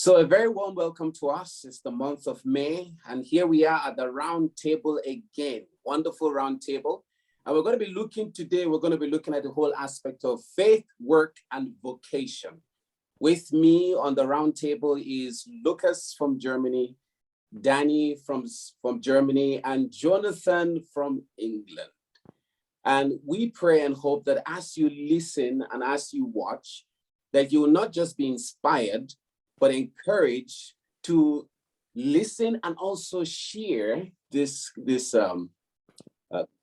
So a very warm welcome to us. It's the month of May, and here we are at the round table again. Wonderful round table. And we're going to be looking at the whole aspect of faith, work, and vocation. With me on the round table is Lukas from Germany, Danny from Germany, and Jonathan from England. And we pray and hope that as you listen and as you watch, that you will not just be inspired, but encouraged to listen and also share this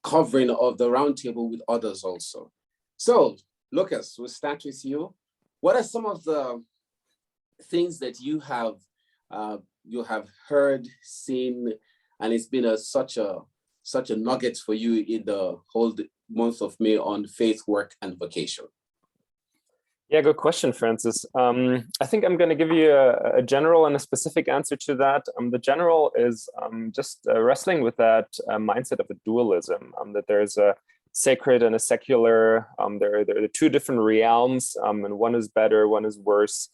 covering of the roundtable with others also. So, Lukas, we'll start with you. What are some of the things that you have heard, seen, and it's been such a nugget for you in the whole month of May on faith, work, and vocation? Yeah, good question, Francis. I think I'm going to give you a general and a specific answer to that. The general is just wrestling with that mindset of a dualism, that there's a sacred and a secular. There are two different realms, and one is better, one is worse.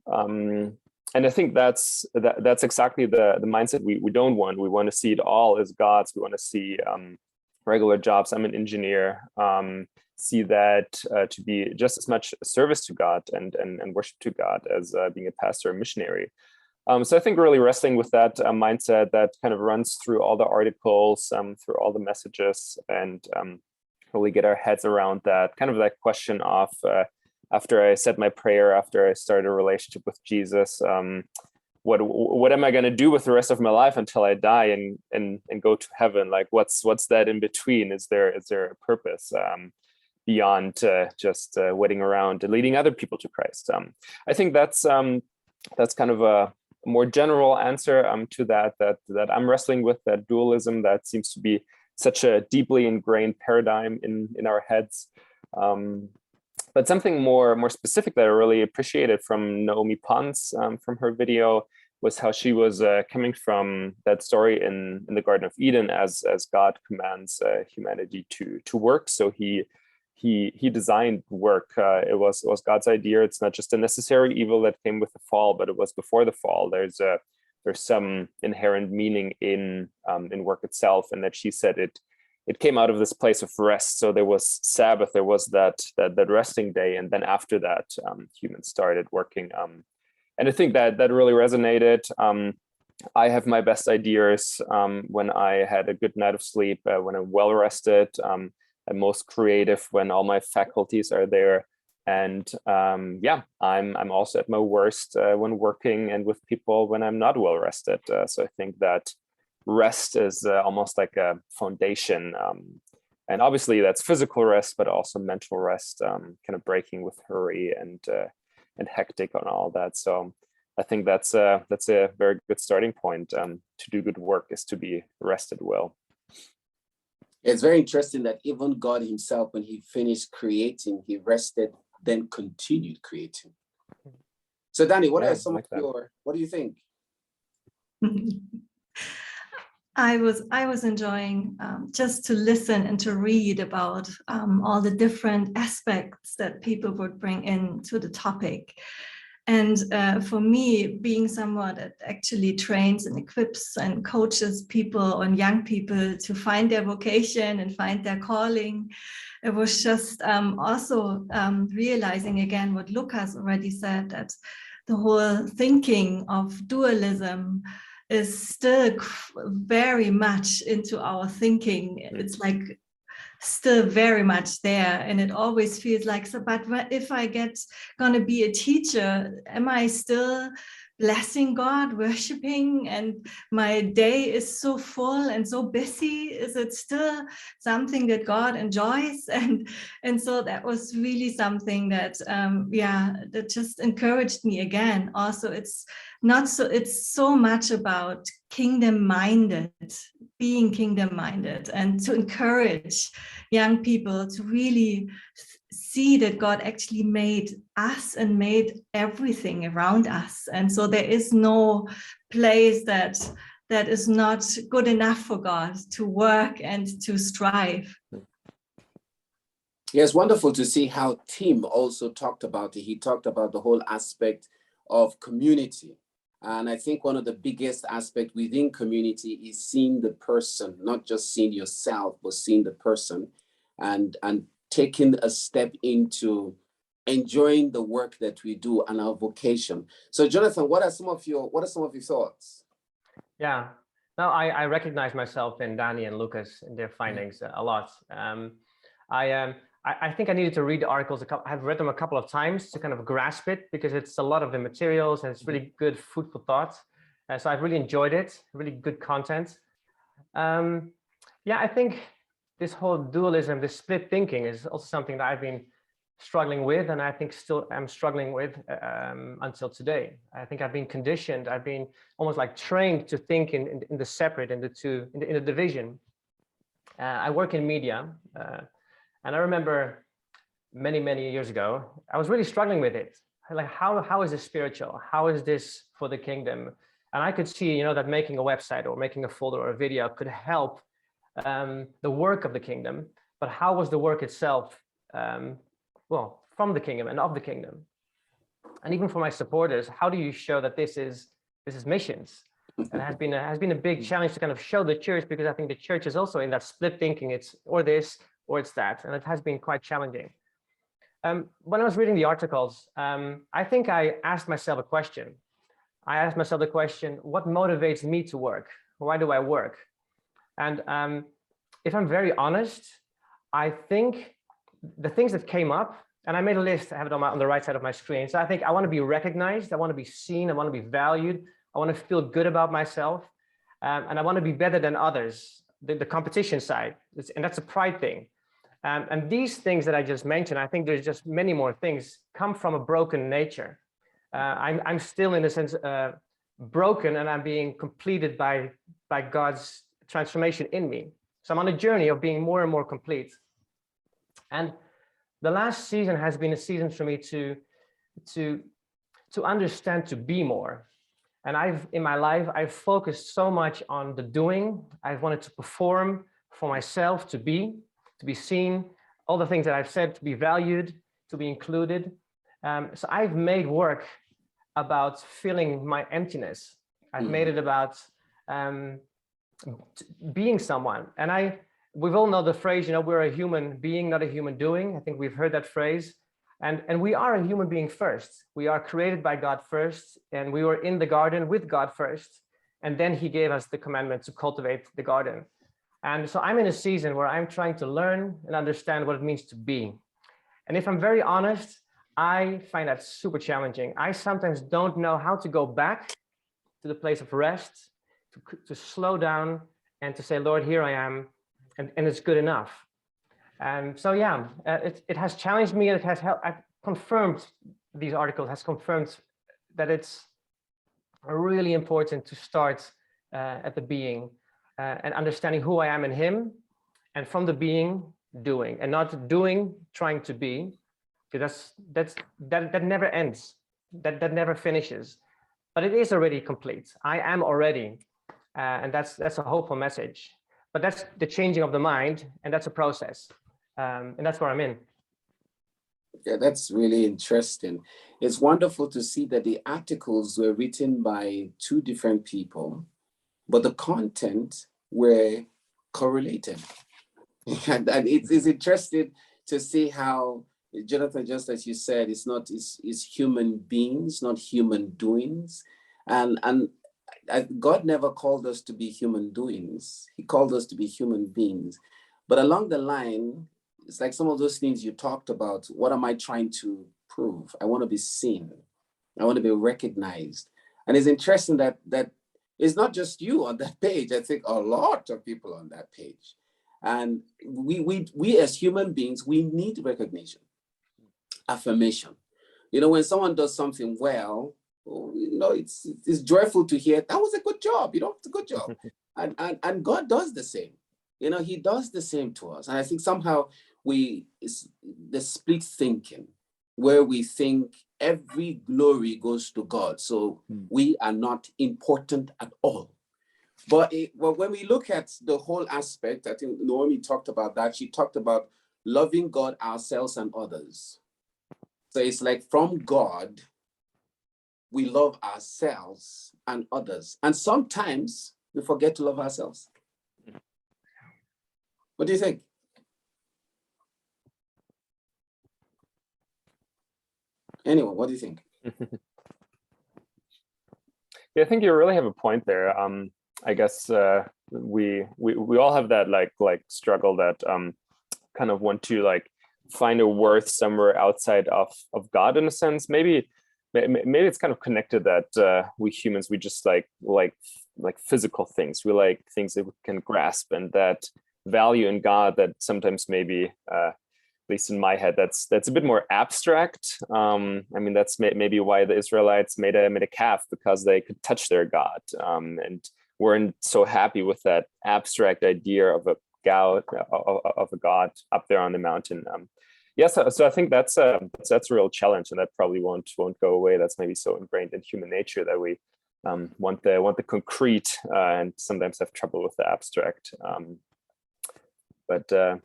And I think that's exactly the mindset we don't want. We want to see it all as gods. We want to see regular jobs. I'm an engineer. See that to be just as much service to God and worship to God as being a pastor or missionary. So I think really wrestling with that mindset that kind of runs through all the articles, through all the messages, and really get our heads around that kind of that question of after I said my prayer, after I started a relationship with Jesus, what am I going to do with the rest of my life until I die and go to heaven? Like what's that in between? Is there a purpose beyond just waiting around and leading other people to Christ? I think that's kind of a more general answer to that I'm wrestling with, that dualism that seems to be such a deeply ingrained paradigm in our heads. But something more specific that I really appreciated from Naomi Pons from her video was how she was coming from that story in the Garden of Eden as God commands humanity to work. So he designed work. It was God's idea. It's not just a necessary evil that came with the fall, but it was before the fall. There's some inherent meaning in work itself, and that she said it came out of this place of rest. So there was Sabbath, there was that resting day, and then after that, humans started working. And I think that really resonated. I have my best ideas when I had a good night of sleep, when I'm well rested. I'm most creative when all my faculties are there. And I'm also at my worst when working and with people when I'm not well rested. So I think that rest is almost like a foundation. And obviously that's physical rest, but also mental rest, kind of breaking with hurry and hectic on all that. So I think that's a very good starting point. To do good work is to be rested well. It's very interesting that even God himself, when he finished creating, he rested, then continued creating. So Danny, what do you think? I was enjoying just to listen and to read about all the different aspects that people would bring into the topic. And for me, being someone that actually trains and equips and coaches people and young people to find their vocation and find their calling, it was just also realizing again what Lukas already said, that the whole thinking of dualism is still very much into our thinking. It's like still very much there, and it always feels like, so but if I gonna be a teacher, am I still blessing God, worshiping, and my day is so full and so busy? Is it still something that God enjoys? And so that was really something that that just encouraged me again. Also, it's so much about kingdom-minded, being kingdom-minded, and to encourage young people to really see that God actually made us and made everything around us. And so there is no place that is not good enough for God to work and to strive. Yeah, it's wonderful to see how Tim also talked about it. He talked about the whole aspect of community And I think one of the biggest aspects within community is seeing the person, not just seeing yourself, but seeing the person, and taking a step into enjoying the work that we do and our vocation. So Jonathan, what are some of your thoughts? Yeah, no, I recognize myself in Danny and Lucas and their findings a lot. I think I needed to read the articles. I've read them a couple of times to kind of grasp it, because it's a lot of the materials and it's really good food for thought. So I've really enjoyed it, really good content. Yeah, I think this whole dualism, this split thinking is also something that I've been struggling with, and I think still am struggling with until today. I think I've been conditioned, I've been almost like trained to think in the separate, in the division. I work in media, and I remember many years ago, I was really struggling with it. Like, how is this spiritual? How is this for the kingdom? And I could see, that making a website or making a folder or a video could help the work of the kingdom, but how was the work itself, well, from the kingdom and of the kingdom? And even for my supporters, how do you show that this is missions? And it has been a big challenge to kind of show the church, because I think the church is also in that split thinking. It's or this or it's that, and it has been quite challenging. When I was reading the articles, I think I asked myself a question. I asked myself the question, what motivates me to work? Why do I work? And if I'm very honest, I think the things that came up, and I made a list, I have it on the right side of my screen. So I think I want to be recognized, I want to be seen, I want to be valued, I want to feel good about myself, and I want to be better than others, the competition side, and that's a pride thing. And these things that I just mentioned, I think there's just many more things, come from a broken nature. I'm still, in a sense, broken, and I'm being completed by God's transformation in me. So I'm on a journey of being more and more complete. And the last season has been a season for me to understand, to be more. And in my life, I've focused so much on the doing. I've wanted to perform for myself, to be seen, all the things that I've said, to be valued, to be included. So I've made work about filling my emptiness. I've made it about being someone. And we've all know the phrase, we're a human being, not a human doing. I think we've heard that phrase. And we are a human being first. We are created by God first, and we were in the garden with God first. And then he gave us the commandment to cultivate the garden. And so I'm in a season where I'm trying to learn and understand what it means to be. And if I'm very honest, I find that super challenging. I sometimes don't know how to go back to the place of rest, to slow down and to say, Lord, here I am, and it's good enough. And so, yeah, it has challenged me, and it has helped. I've confirmed, these articles has confirmed that it's really important to start at the being and understanding who I am in him, and from the being, doing, and not doing, trying to be, because that never ends, that never finishes, but it is already complete. I am already, and that's a hopeful message. But that's the changing of the mind, and that's a process. And that's where I'm in. Yeah, that's really interesting. It's wonderful to see that the articles were written by two different people, but the content were correlated. And it's interesting to see how, Jonathan, just as you said, it's human beings, not human doings. And God never called us to be human doings. He called us to be human beings. But along the line, it's like some of those things you talked about. What am I trying to prove? I want to be seen. I want to be recognized. And it's interesting that it's not just you on that page. I think a lot of people on that page. And we as human beings, we need recognition, affirmation. When someone does something well, it's joyful to hear, that was a good job, it's a good job. And God does the same. He does the same to us. And I think somehow it's the split thinking, where we think every glory goes to God. So we are not important at all. But when we look at the whole aspect, I think Naomi talked about that. She talked about loving God, ourselves, and others. So it's like from God, we love ourselves and others. And sometimes we forget to love ourselves. What do you think? Anyone, what do you think? Yeah, I think you really have a point there. I guess we all have that like struggle that kind of want to like find a worth somewhere outside of God in a sense. Maybe it's kind of connected that we humans, we just like physical things. We like things that we can grasp, and that value in God that sometimes maybe at least in my head, that's a bit more abstract. I mean, that's maybe why the Israelites made a calf, because they could touch their God, and weren't so happy with that abstract idea of a God up there on the mountain. So I think that's a real challenge, and that probably won't go away. That's maybe so ingrained in human nature that we want the concrete, and sometimes have trouble with the abstract. But I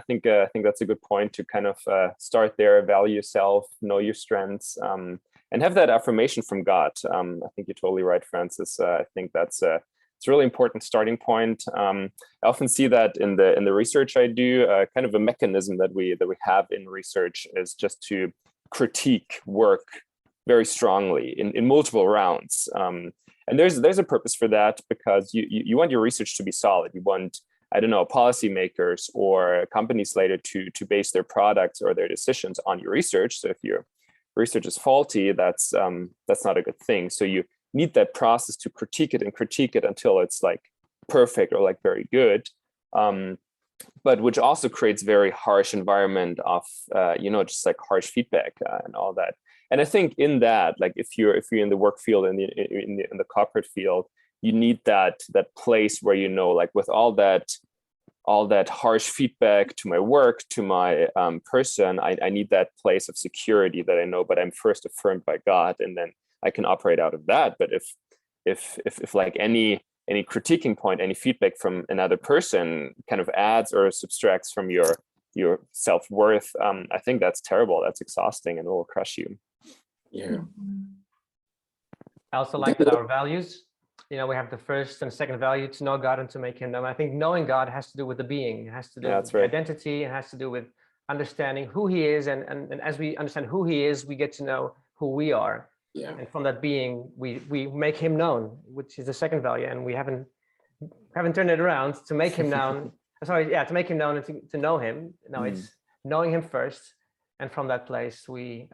think that's a good point to kind of start there, value yourself, know your strengths, and have that affirmation from God. I think you're totally right, Francis. I think it's a really important starting point. I often see that in the research I do, kind of a mechanism that we have in research is just to critique work very strongly in multiple rounds. And there's a purpose for that, because you want your research to be solid. You want, I don't know, policymakers or companies later to base their products or their decisions on your research. So if your research is faulty, that's not a good thing. So you need that process to critique it until it's like perfect or like very good. But which also creates very harsh environment of just like harsh feedback and all that. And I think in that, like if you're in the work field and in the corporate field, you need that place where, like with all that harsh feedback to my work, to my person, I need that place of security that I know, but I'm first affirmed by God, and then I can operate out of that. But if like any critiquing point, any feedback from another person kind of adds or subtracts from your self-worth, I think that's terrible. That's exhausting, and it will crush you. Yeah. I also like that our values, we have the first and second value, to know God and to make him known. I think knowing God has to do with the being, it has to do with identity, it has to do with understanding who he is. And as we understand who he is, we get to know who we are. Yeah. And from that being, we make him known, which is the second value. And we haven't turned it around to make him known. To make him known and to know him. No, it's knowing him first. And from that place, we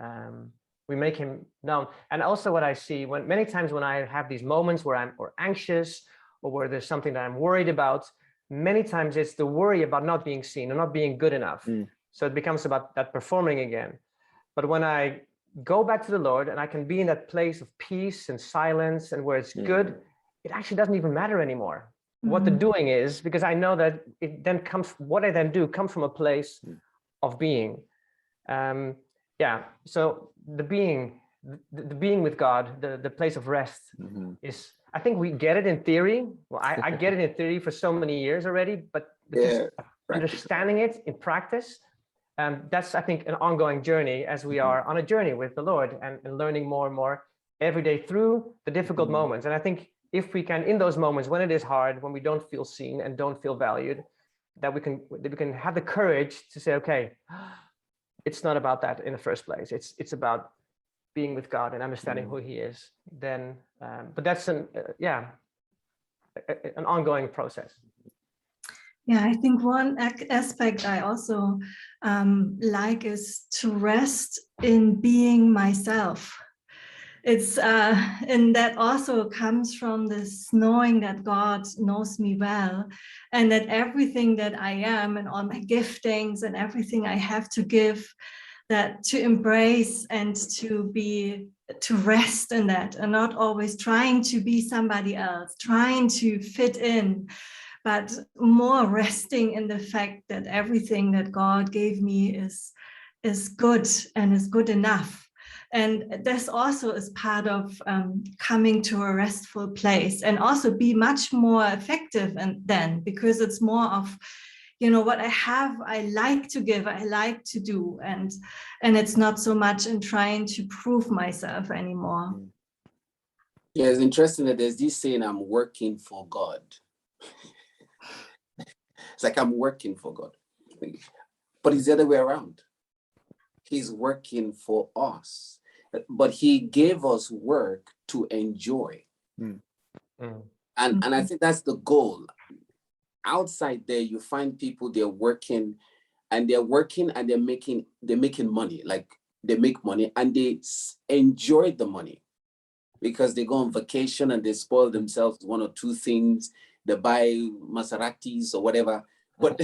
make him known. And also what I see many times when I have these moments where I'm anxious, or where there's something that I'm worried about, many times it's the worry about not being seen or not being good enough. So it becomes about that performing again. But when I go back to the Lord and I can be in that place of peace and silence and where it's good, it actually doesn't even matter anymore what the doing is, because I know that it then what I then do comes from a place of being. So the being with God, the place of rest is, I think we get it in theory. Well, I get it in theory for so many years already, but just understanding it in practice, that's, I think, an ongoing journey as we are on a journey with the Lord and learning more and more every day through the difficult moments. And I think if we can, in those moments when it is hard, when we don't feel seen and don't feel valued, that we can have the courage to say, okay, it's not about that in the first place. It's about being with God and understanding who he is. Then, but that's an ongoing process. Yeah, I think one aspect I also like is to rest in being myself. It's and that also comes from this knowing that God knows me well, and that everything that I am and all my giftings and everything I have to give, that to embrace and to rest in that, and not always trying to be somebody else, trying to fit in, but more resting in the fact that everything that God gave me is good and is good enough. And this also is part of coming to a restful place, and also be much more effective then, because it's more of, what I have, I like to give, I like to do, and it's not so much in trying to prove myself anymore. Yeah, it's interesting that there's this saying, I'm working for God. It's like I'm working for God. But it's the other way around. He's working for us. But he gave us work to enjoy. Mm. And I think that's the goal. Outside there, you find people, they're working and they're making money. Like they make money and they enjoy the money because they go on vacation and they spoil themselves one or two things. They buy Maseratis or whatever. But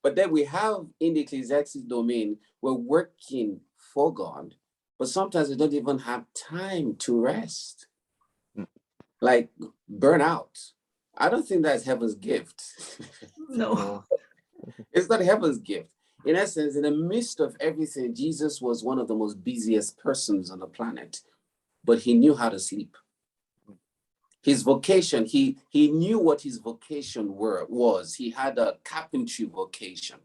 but then we have in the ecclesiastic domain, we're working for God, but sometimes we don't even have time to rest. Like burnout. I don't think that's heaven's gift. No. It's not heaven's gift. In essence, in the midst of everything, Jesus was one of the most busiest persons on the planet, but he knew how to sleep. His vocation, he knew what his vocation was. He had a carpentry vocation,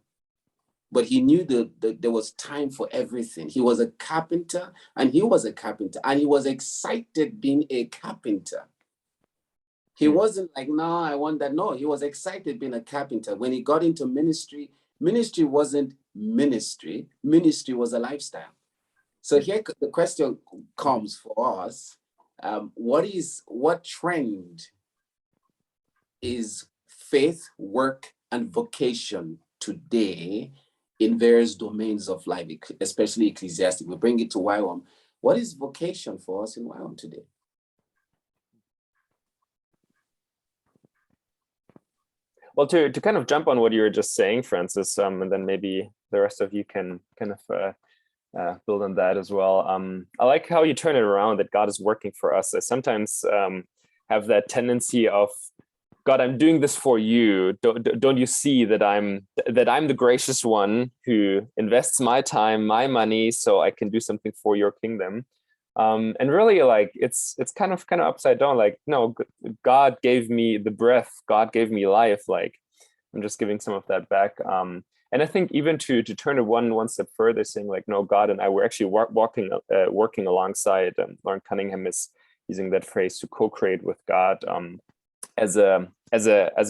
but he knew that there was time for everything. He was a carpenter, and he was excited being a carpenter. He wasn't like, no, I want that. No, he was excited being a carpenter. When he got into ministry, ministry wasn't ministry. Ministry was a lifestyle. So here the question comes for us. What trend is faith, work, and vocation today in various domains of life, especially ecclesiastic? We bring it to YWAM. What is vocation for us in YWAM today? Well, to kind of jump on what you were just saying, Francis, and then maybe the rest of you can kind of build on that as well. I like how you turn it around, that God is working for us. I sometimes have that tendency of, God, I'm doing this for you. Don't you see that I'm the gracious one who invests my time, my money, so I can do something for your kingdom? And really, like it's kind of upside down. Like, no, God gave me the breath. God gave me life. Like, I'm just giving some of that back. And I think even to turn it one step further, saying like, no, God and I were actually working alongside. Lauren Cunningham is using that phrase, to co-create with God. As a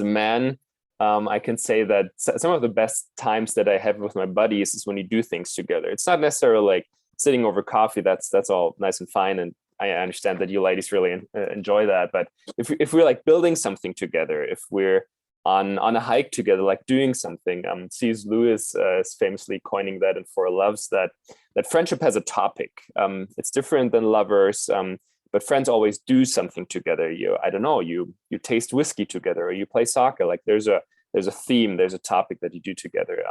man, I can say that some of the best times that I have with my buddies is when you do things together. It's not necessarily like sitting over coffee. That's all nice and fine, and I understand that you ladies really enjoy that. But if we're like building something together, if we're on a hike together, like doing something, C.S. Lewis is famously coining that in For Loves, that friendship has a topic. It's different than lovers, but friends always do something together. I don't know, you taste whiskey together, or you play soccer. Like there's a theme, there's a topic that you do together.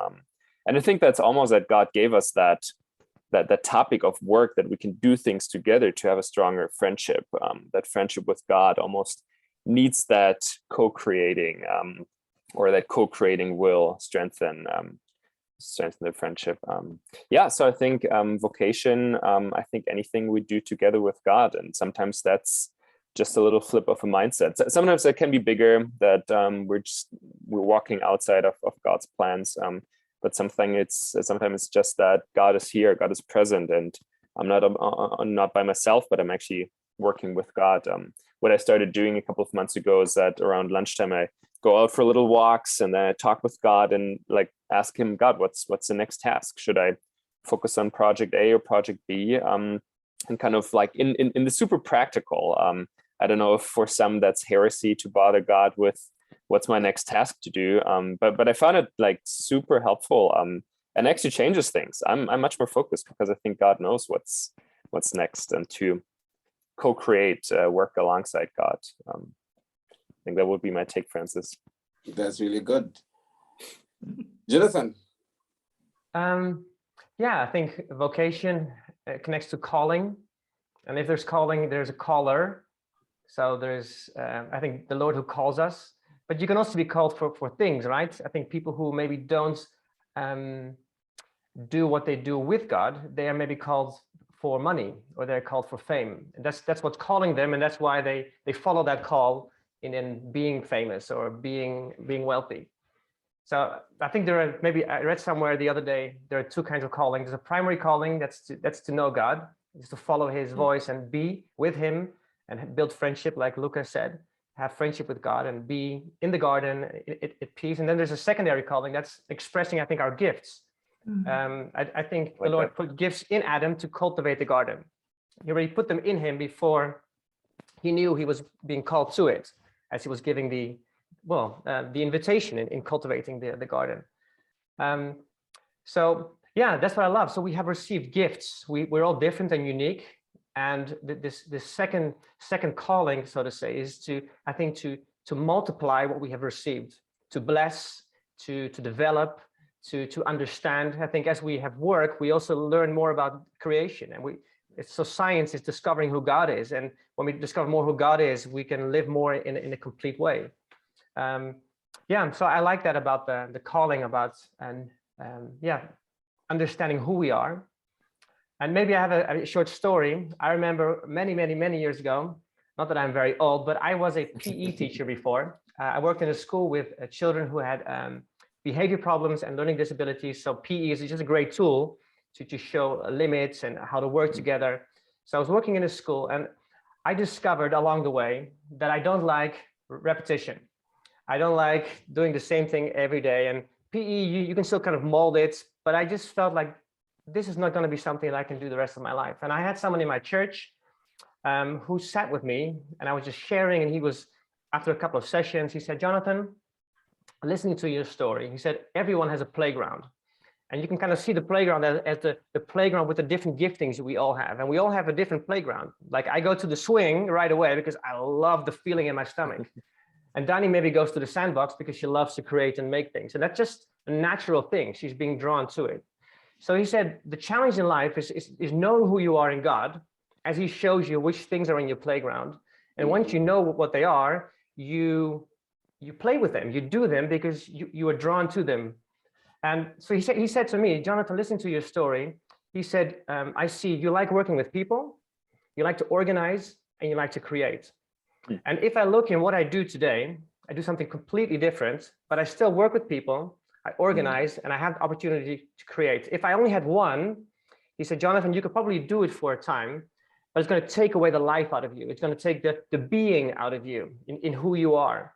And I think that's almost that God gave us that topic of work, that we can do things together to have a stronger friendship. That friendship with God almost needs that co-creating, or that co-creating will strengthen the friendship. So I think vocation, I think anything we do together with God, and sometimes that's just a little flip of a mindset. Sometimes that can be bigger, that we're walking outside of God's plans. But sometimes it's just that God is here, God is present, and I'm not by myself, but I'm actually working with God. What I started doing a couple of months ago is that around lunchtime I go out for little walks, and then I talk with God and like ask him, God, what's the next task? Should I focus on project A or project B? And kind of like in the super practical. I don't know if for some that's heresy to bother God with what's my next task to do. But I found it like super helpful, and actually changes things. I'm much more focused because I think God knows what's next, and to co-create, work alongside God. I think that would be my take, Francis. That's really good. Jonathan? I think vocation connects to calling. And if there's calling, there's a caller. So there's, I think, the Lord who calls us. But you can also be called for things, right? I think people who maybe don't do what they do with God, they are maybe called for money, or they're called for fame. And that's what's calling them, and that's why they follow that call in being famous or being wealthy. So I think there are, maybe I read somewhere the other day, there are two kinds of calling. There's a primary calling, that's to know God, is to follow his voice and be with him and build friendship, like Lukas said, have friendship with God and be in the garden at peace. And then there's a secondary calling that's expressing, I think, our gifts. I think the Lord put gifts in Adam to cultivate the garden. He already put them in him before he knew he was being called to it, as he was giving the invitation in cultivating the garden. So yeah, that's what I love. So we have received gifts. We're all different and unique. And this second calling, so to say, is to multiply what we have received, to bless, to develop, to understand. I think as we have work, we also learn more about creation, and so science is discovering who God is. And when we discover more who God is, we can live more in a complete way. So I like that about the calling, about understanding who we are. And maybe I have a short story. I remember many years ago, not that I'm very old, but I was a PE teacher before. I worked in a school with children who had behavior problems and learning disabilities. So PE is just a great tool to show limits and how to work together. So I was working in a school, and I discovered along the way that I don't like repetition. I don't like doing the same thing every day. And PE, you can still kind of mold it, but I just felt like this is not going to be something that I can do the rest of my life. And I had someone in my church who sat with me, and I was just sharing, and he was, after a couple of sessions, he said, "Jonathan, listening to your story," he said, "everyone has a playground. And you can kind of see the playground as the playground with the different giftings we all have. And we all have a different playground. Like I go to the swing right away because I love the feeling in my stomach. And Dani maybe goes to the sandbox because she loves to create and make things. And that's just a natural thing. She's being drawn to it. So he said, the challenge in life is knowing who you are in God as he shows you which things are in your playground. And once you know what they are, you play with them, you do them because you are drawn to them. And so he said to me, "Jonathan, listen to your story." He said, "I see you like working with people, you like to organize, and you like to create. And if I look in what I do today, I do something completely different, but I still work with people, I organize, and I have the opportunity to create. If I only had one," he said, "Jonathan, you could probably do it for a time, but it's going to take away the life out of you. It's going to take the being out of you in who you are.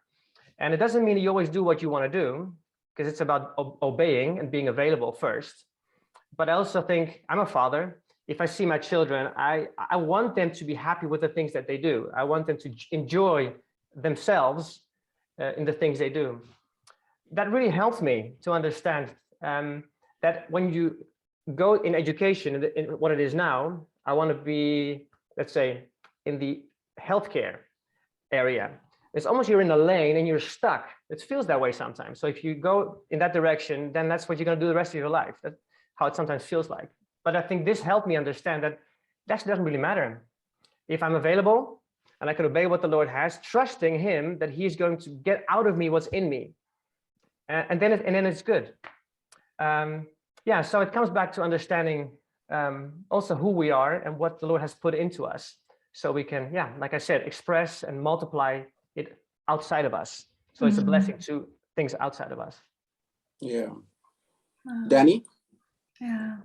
And it doesn't mean that you always do what you want to do, because it's about obeying and being available first. But I also think I'm a father. If I see my children, I want them to be happy with the things that they do. I want them to enjoy themselves in the things they do." That really helps me to understand that when you go in education, in what it is now, I want to be, let's say, in the healthcare area. It's almost you're in a lane and you're stuck. It feels that way sometimes. So if you go in that direction, then that's what you're going to do the rest of your life. That's how it sometimes feels like. But I think this helped me understand that that doesn't really matter. If I'm available and I can obey what the Lord has, trusting him that he's going to get out of me what's in me. And then it's good. So it comes back to understanding also who we are and what the Lord has put into us. So we can, like I said, express and multiply it outside of us. So it's a blessing to things outside of us. Yeah. Dani? Yeah.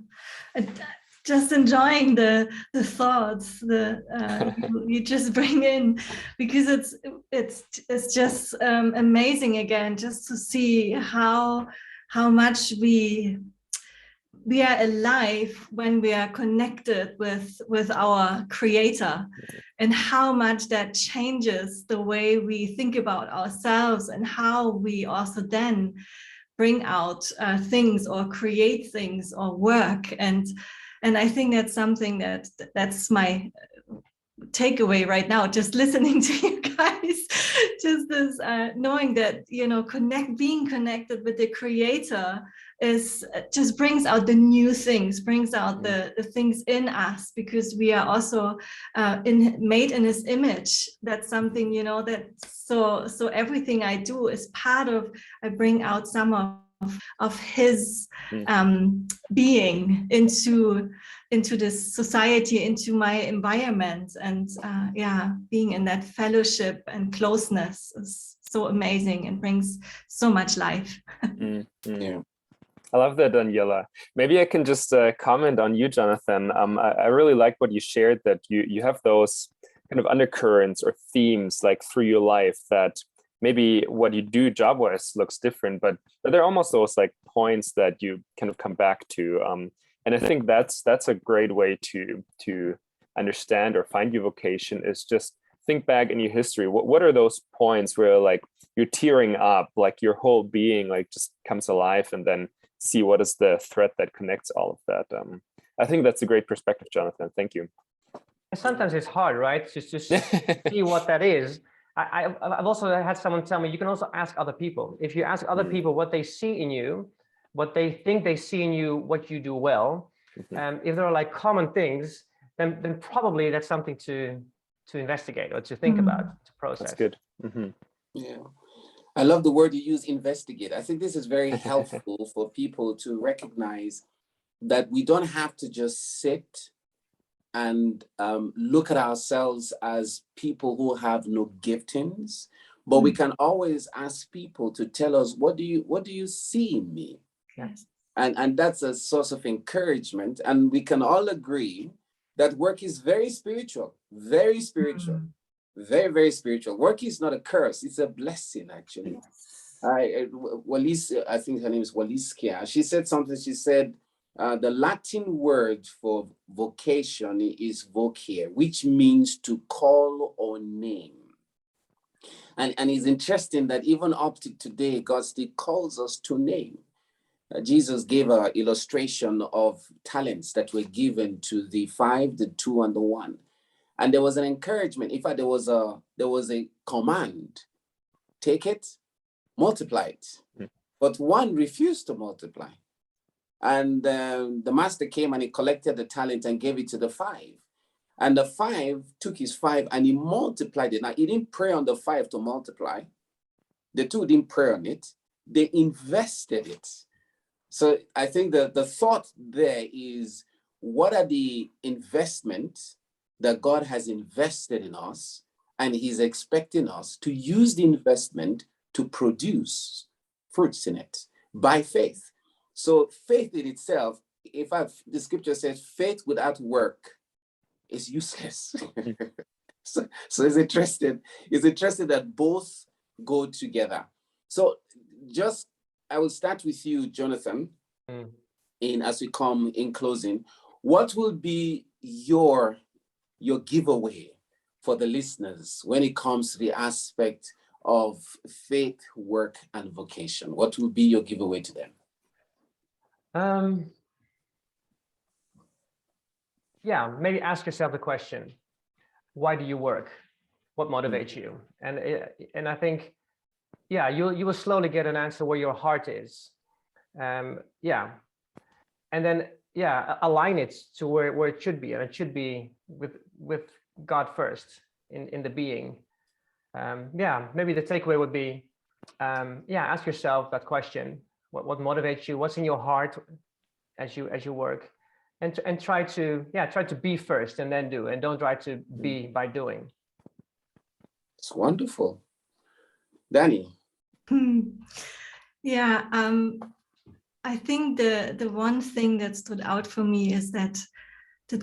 Just enjoying the thoughts that you just bring in, because it's just amazing again, just to see how much we are alive when we are connected with our Creator, and how much that changes the way we think about ourselves, and how we also then bring out things or create things or work. And I think that's something that's my takeaway right now, just listening to you guys, just this knowing that, being connected with the Creator just brings out the new things, brings out the things in us, because we are also made in his image. That's something, that so everything I do is part of, I bring out some of his being into this society, into my environment. And being in that fellowship and closeness is so amazing and brings so much life. Yeah. I love that, Daniela. Maybe I can just comment on you, Jonathan. I really like what you shared, that you have those kind of undercurrents or themes like through your life that maybe what you do job-wise looks different, but they're almost those like points that you kind of come back to. And I think that's a great way to understand or find your vocation, is just think back in your history. What are those points where like you're tearing up, like your whole being like just comes alive, and then see what is the thread that connects all of that. I think that's a great perspective, Jonathan. Thank you. Sometimes it's hard, right? Just see what that is. I've also had someone tell me you can also ask other people. If you ask other people what they see in you, what they think they see in you, what you do well, if there are like common things, then probably that's something to investigate or to think about, to process. That's good. Yeah. I love the word you use, investigate. I think this is very helpful for people to recognize that we don't have to just sit and look at ourselves as people who have no giftings, but we can always ask people to tell us, what do you see in me? Yes. And that's a source of encouragement. And we can all agree that work is very spiritual, very spiritual, very, very spiritual. Work is not a curse, it's a blessing, actually. I think her name is Waliskia. She said something. She said, the Latin word for vocation is vocare, which means to call or name. And it's interesting that even up to today, God still calls us to name. Jesus gave an illustration of talents that were given to the 5, the 2, and the 1. And there was an encouragement. In fact, there was a command: take it, multiply it. But 1 refused to multiply. And the master came and he collected the talent and gave it to the 5. And the 5 took his 5 and he multiplied it. Now, he didn't pray on the 5 to multiply. The 2 didn't pray on it. They invested it. So I think the thought there is, what are the investments that God has invested in us, and he's expecting us to use the investment to produce fruits in it by faith. So faith in itself, the scripture says faith without work is useless. so it's interesting that both go together. So I will start with you, Jonathan, as we come in closing. What will be your giveaway for the listeners when it comes to the aspect of faith, work, and vocation? What will be your giveaway to them? Maybe ask yourself the question, why do you work? What motivates you? And I think, you will slowly get an answer where your heart is. And then align it to where it should be, and it should be with God first in the being. Maybe the takeaway would be, ask yourself that question: what motivates you? What's in your heart as you work, and try to be first and then do, and don't try to be by doing. It's wonderful. Danny. I think the one thing that stood out for me is that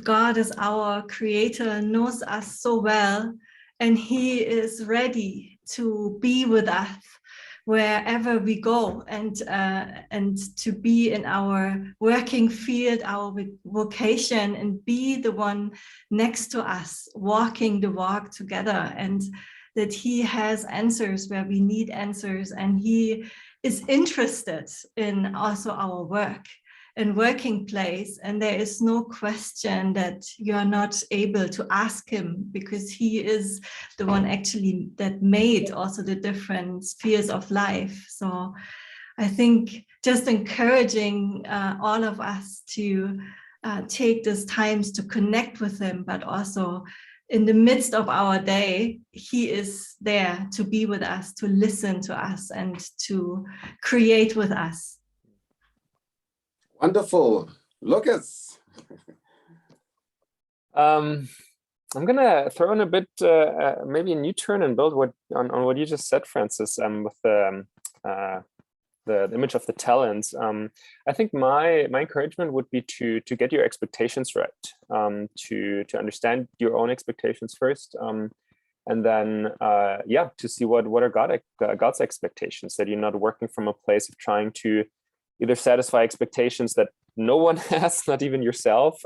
God is our creator, knows us so well, and he is ready to be with us wherever we go, and to be in our working field, our vocation, and be the one next to us, walking the walk together, and that he has answers where we need answers, and he is interested in also our work and working place. And there is no question that you are not able to ask him, because he is the one actually that made also the different spheres of life. So I think just encouraging all of us to take these times to connect with him, but also in the midst of our day, he is there to be with us, to listen to us, and to create with us. Wonderful. Lukas. I'm gonna throw in a bit, maybe a new turn and build on what you just said, Francis, with the image of the talents, I think my encouragement would be to get your expectations right, to understand your own expectations first, and then to see what are God's expectations, that you're not working from a place of trying to either satisfy expectations that no one has, not even yourself,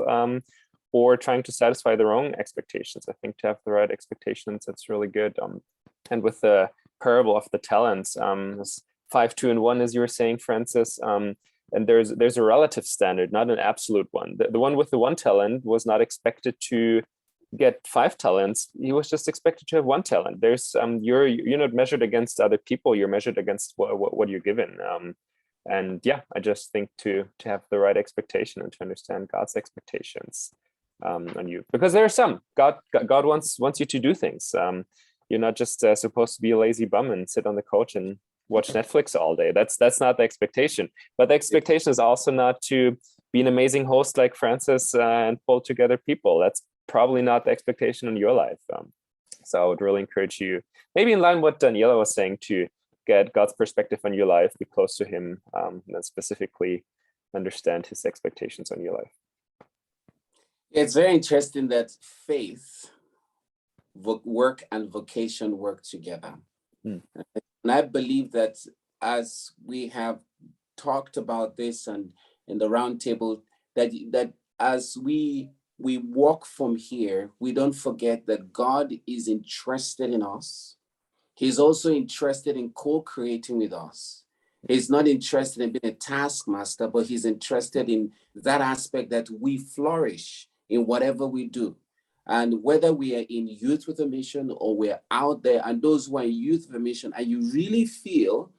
or trying to satisfy their own expectations. I think to have the right expectations, that's really good. And with the parable of the talents, 5, 2, and 1, as you were saying, Francis, and there's a relative standard, not an absolute one. The one with the 1 talent was not expected to get 5 talents. He was just expected to have 1 talent. There's you're not measured against other people. You're measured against what you're given. And yeah, I just think to have the right expectation and to understand God's expectations on you, because there are some God wants you to do things. You're not just supposed to be a lazy bum and sit on the couch and watch Netflix all day. That's not the expectation. But the expectation is also not to be an amazing host like Francis and pull together people. That's probably not the expectation in your life. So I would really encourage you, maybe in line with what Daniela was saying, to get God's perspective on your life, be close to him, and then specifically understand his expectations on your life. It's very interesting that faith, work, and vocation work together. And I believe that as we have talked about this and in the round table, that as we walk from here, we don't forget that God is interested in us. He's also interested in co-creating with us. He's not interested in being a taskmaster, but he's interested in that aspect that we flourish in whatever we do. And whether we are in Youth with a Mission or we're out there, and those who are in Youth with a Mission, and you really feel,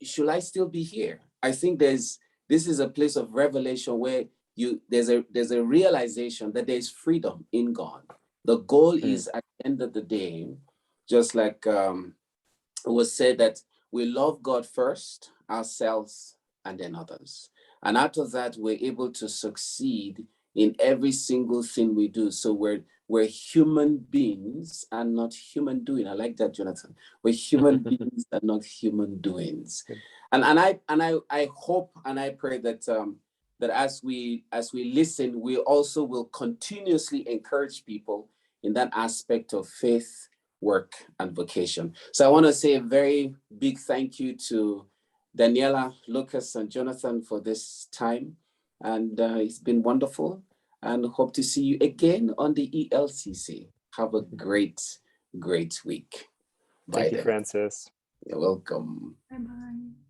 should I still be here? I think this is a place of revelation where there's a realization that there's freedom in God. The goal is, at the end of the day, just like it was said, that we love God first, ourselves, and then others. And out of that, we're able to succeed in every single thing we do. So we're human beings and not human doing. I like that, Jonathan. We're human beings and not human doings. And I hope and I pray that that as we listen, we also will continuously encourage people in that aspect of faith, work, and vocation. So I want to say a very big thank you to Daniela, Lukas, and Jonathan for this time. And it's been wonderful, and hope to see you again on the ELCC. Have a great week. Bye. Thank you, Francis. You're welcome. Bye-bye.